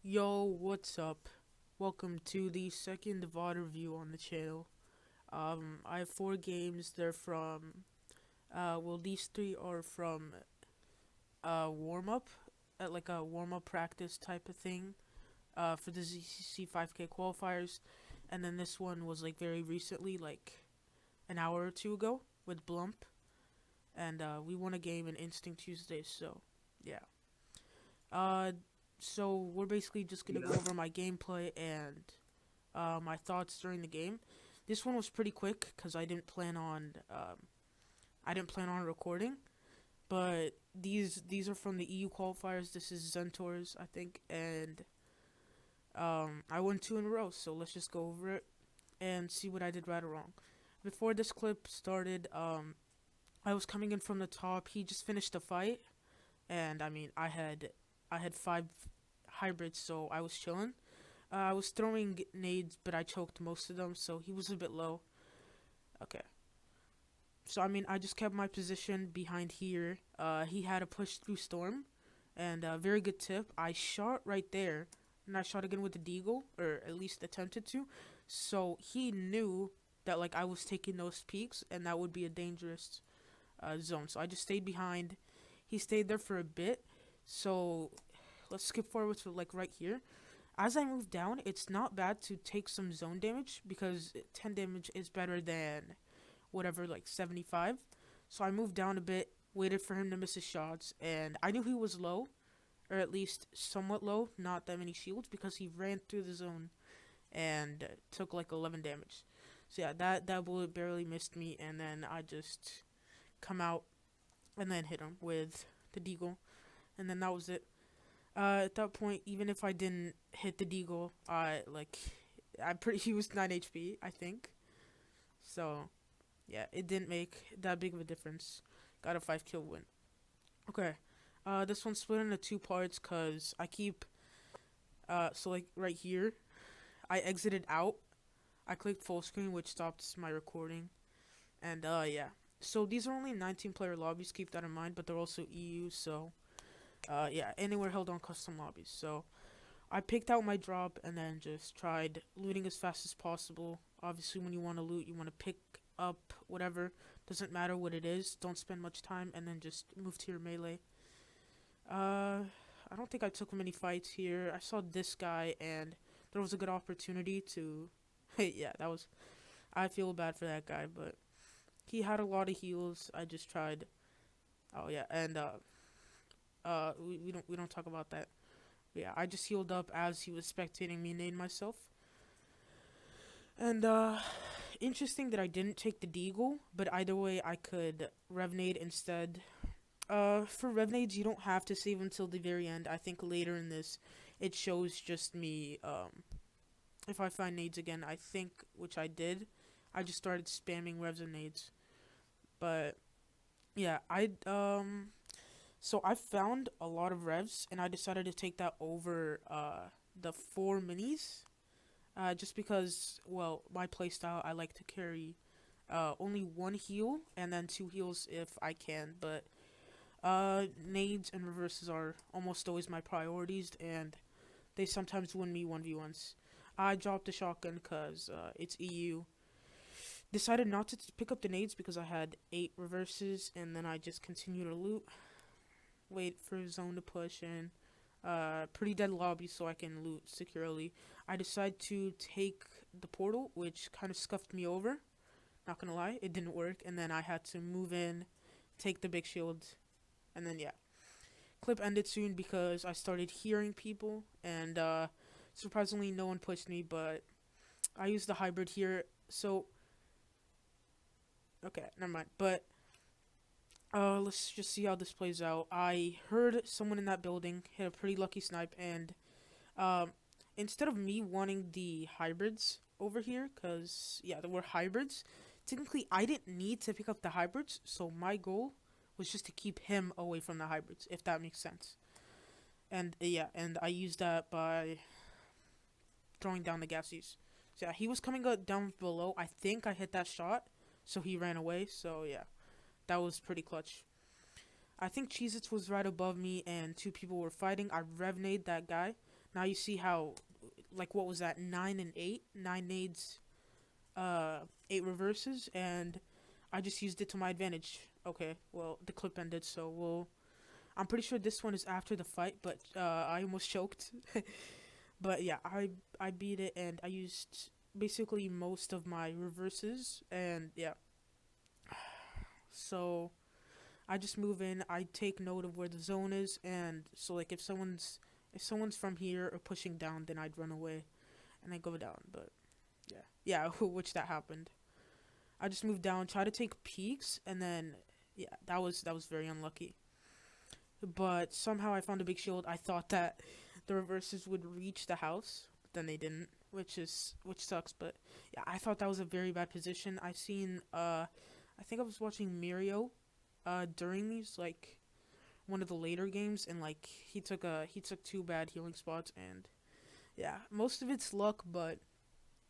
Yo, what's up? Welcome to the second VOD review on the channel. I have four games. They're from, these three are from, warm up, at like a warm up practice type of thing, for the ZCC 5K qualifiers. And then this one was like very recently, like an hour or two ago, with Blump. And, we won a game in Instinct Tuesday, so, yeah. Uh, so we're basically just gonna go over my gameplay and my thoughts during the game. This one was pretty quick because I didn't plan on recording, but these are from the EU qualifiers. This is Zentor's, I think, and I won two in a row. So let's just go over it and see what I did right or wrong. Before this clip started, I was coming in from the top. He just finished the fight, and I mean, I had five hybrids, so I was chilling. I was throwing nades, but I choked most of them, so he was a bit low. Okay. So, I mean, I just kept my position behind here. He had a push through storm, and a very good tip. I shot right there, and I shot again with the deagle, or at least attempted to. So, he knew that, like, I was taking those peaks, and that would be a dangerous zone. So, I just stayed behind. He stayed there for a bit. So, let's skip forward to, like, right here. As I move down, it's not bad to take some zone damage because 10 damage is better than whatever, like 75. So I moved down a bit, waited for him to miss his shots, and I knew he was low, or at least somewhat low, not that many shields, because he ran through the zone and took like 11 damage. So yeah, that bullet barely missed me, and then I just come out and then hit him with the deagle, and then that was it. At that point, even if I didn't hit the deagle, he was 9 HP, I think. So, yeah, it didn't make that big of a difference. Got a 5 kill win. Okay, this one's split into two parts, cause I keep, so like right here, I exited out. I clicked full screen, which stops my recording. And, yeah. So these are only 19-player lobbies, keep that in mind, but they're also EU, so yeah, anywhere held on custom lobbies. So I picked out my drop and then just tried looting as fast as possible. Obviously, when you want to loot, you want to pick up whatever. Doesn't matter what it is. Don't spend much time and then just move to your melee. I don't think I took many fights here. I saw this guy and there was a good opportunity to... yeah, that was... I feel bad for that guy, but he had a lot of heals. I just tried... Oh, yeah, and we don't talk about that. But yeah, I just healed up as he was spectating me nade myself. And interesting that I didn't take the deagle, but either way I could rev nade instead. For rev nades you don't have to save until the very end. I think later in this it shows just me if I find nades again, I think, which I did. I just started spamming revs and nades. But yeah, so I found a lot of revs, and I decided to take that over the 4 minis. Just because, well, my playstyle, I like to carry only 1 heal, and then 2 heals if I can. But nades and reverses are almost always my priorities, and they sometimes win me 1v1s. I dropped the shotgun because it's EU. Decided not to pick up the nades because I had 8 reverses, and then I just continue to loot. Wait for a zone to push in. Pretty dead lobby so I can loot securely. I decide to take the portal, which kind of scuffed me over. Not gonna lie, it didn't work. And then I had to move in, take the big shield, and then yeah. Clip ended soon because I started hearing people, and surprisingly no one pushed me, but I used the hybrid here, so... Okay, never mind. But let's just see how this plays out. I heard someone in that building hit a pretty lucky snipe, and instead of me wanting the hybrids over here, because, yeah, there were hybrids, technically I didn't need to pick up the hybrids, so my goal was just to keep him away from the hybrids, if that makes sense. And, yeah, and I used that by throwing down the gassies. So, yeah, he was coming down below. I think I hit that shot, so he ran away, so, yeah. That was pretty clutch. I think Cheez-Its was right above me and 2 people were fighting. I rev-nade that guy. Now you see how, like, what was that, 9 and 8? 9 nades, 8 reverses, and I just used it to my advantage. Okay, well, the clip ended, so I'm pretty sure this one is after the fight, but I almost choked. But yeah, I beat it, and I used basically most of my reverses, and yeah. So I just move in. I take note of where the zone is, and so like if someone's from here or pushing down, then I'd run away and I go down. But yeah, which that happened. I just moved down, try to take peeks, and then yeah, that was very unlucky. But somehow I found a big shield. I thought that the reverses would reach the house, but then they didn't, which sucks. But yeah, I thought that was a very bad position. I think I was watching Mirio during these, like, one of the later games, and like he took 2 bad healing spots, and yeah, most of it's luck, but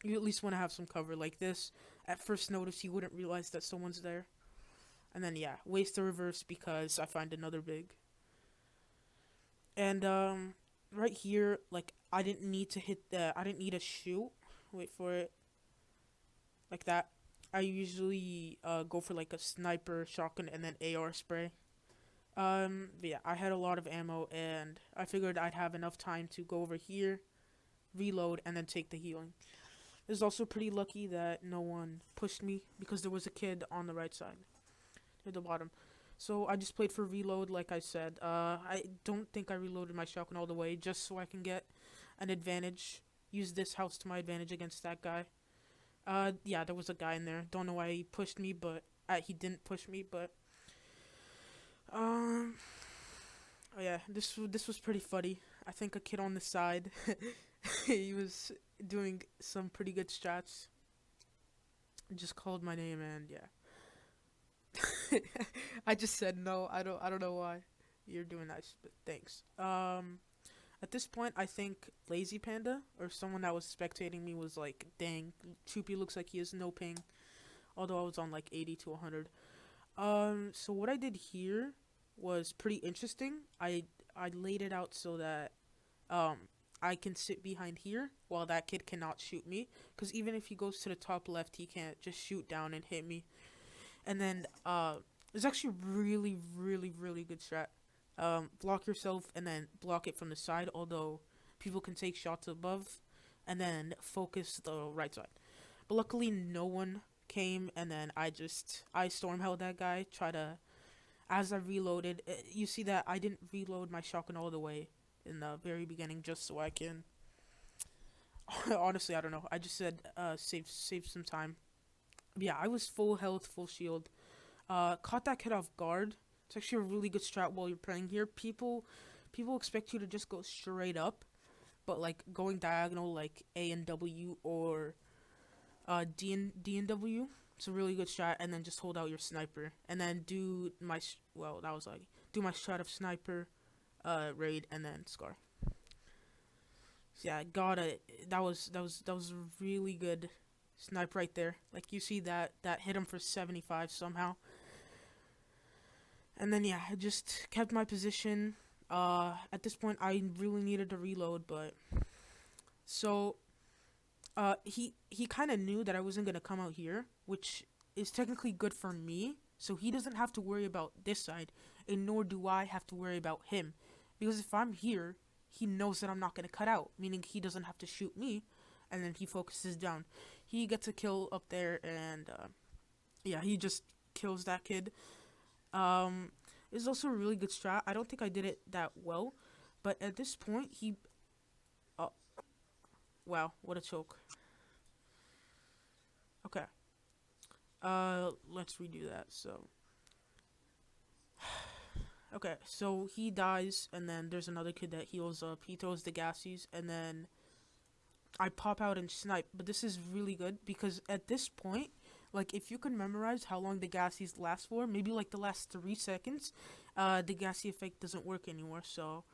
you at least want to have some cover like this. At first notice, you wouldn't realize that someone's there, and then yeah, waste the reverse because I find another big. And right here, like, I didn't need to hit the, I didn't need to shoot. Wait for it, like that. I usually go for like a sniper, shotgun, and then AR spray. But yeah, I had a lot of ammo, and I figured I'd have enough time to go over here, reload, and then take the healing. It was also pretty lucky that no one pushed me because there was a kid on the right side, at the bottom. So I just played for reload, like I said. I don't think I reloaded my shotgun all the way, just so I can get an advantage. Use this house to my advantage against that guy. Yeah, there was a guy in there. Don't know why he pushed me, but he didn't push me. But oh yeah, this was pretty funny. I think a kid on the side, he was doing some pretty good strats. Just called my name, and yeah. I just said no. I don't know why. You're doing nice, but thanks. At this point, I think Lazy Panda or someone that was spectating me was like, "Dang, Troopie looks like he has no ping." Although I was on like 80 to 100. So what I did here was pretty interesting. I laid it out so that um I can sit behind here while that kid cannot shoot me. Because even if he goes to the top left, he can't just shoot down and hit me. And then it's actually really, really, really good strat. Block yourself and then block it from the side, although people can take shots above, and then focus the right side. But luckily no one came, and then I storm held that guy, as I reloaded, you see that I didn't reload my shotgun all the way in the very beginning just so I can honestly, I don't know. I just said save some time. But yeah, I was full health, full shield. Caught that kid off guard. It's actually a really good strat while you're playing here. People expect you to just go straight up, but like going diagonal, like A and W or D and W. It's a really good strat, and then just hold out your sniper, and then do my do my strat of sniper, raid, and then scar. So yeah, got it. That was a really good snipe right there. Like you see that hit him for 75 somehow. And then yeah, I just kept my position. At this point, I really needed to reload, but so he kind of knew that I wasn't gonna come out here, which is technically good for me. So he doesn't have to worry about this side, and nor do I have to worry about him, because if I'm here, he knows that I'm not gonna cut out, meaning he doesn't have to shoot me, and then he focuses down. He gets a kill up there, and yeah, he just kills that kid. It's also a really good strat. I don't think I did it that well, but at this point, oh, wow, what a choke. Okay. Let's redo that, so. Okay, so he dies, and then there's another kid that heals up. He throws the gassies, and then I pop out and snipe. But this is really good, because at this point, like, if you can memorize how long the gassies last for, maybe like the last 3 seconds, the gassy effect doesn't work anymore. So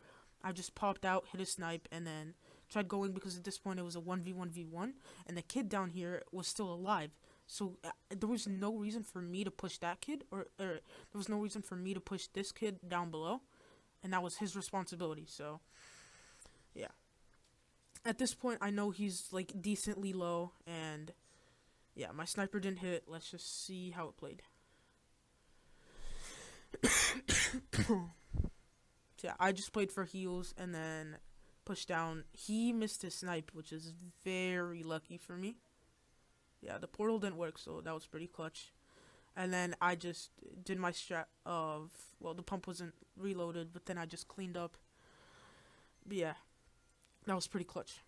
I just popped out, hit a snipe, and then tried going, because at this point it was a 1v1v1, and the kid down here was still alive. So there was no reason for me to push that kid, or there was no reason for me to push this kid down below, and that was his responsibility. So yeah, At this point, I know he's like decently low, and yeah, my sniper didn't hit. Let's just see how it played. So yeah, I just played for heals and then pushed down. He missed his snipe, which is very lucky for me. Yeah, the portal didn't work, so that was pretty clutch. And then I just did my strat of, well, the pump wasn't reloaded, but then I just cleaned up. But yeah, that was pretty clutch.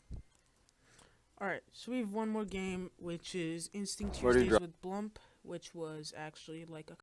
Alright, so we have one more game, which is Instinct Where did you Tuesdays with Blump, which was actually like a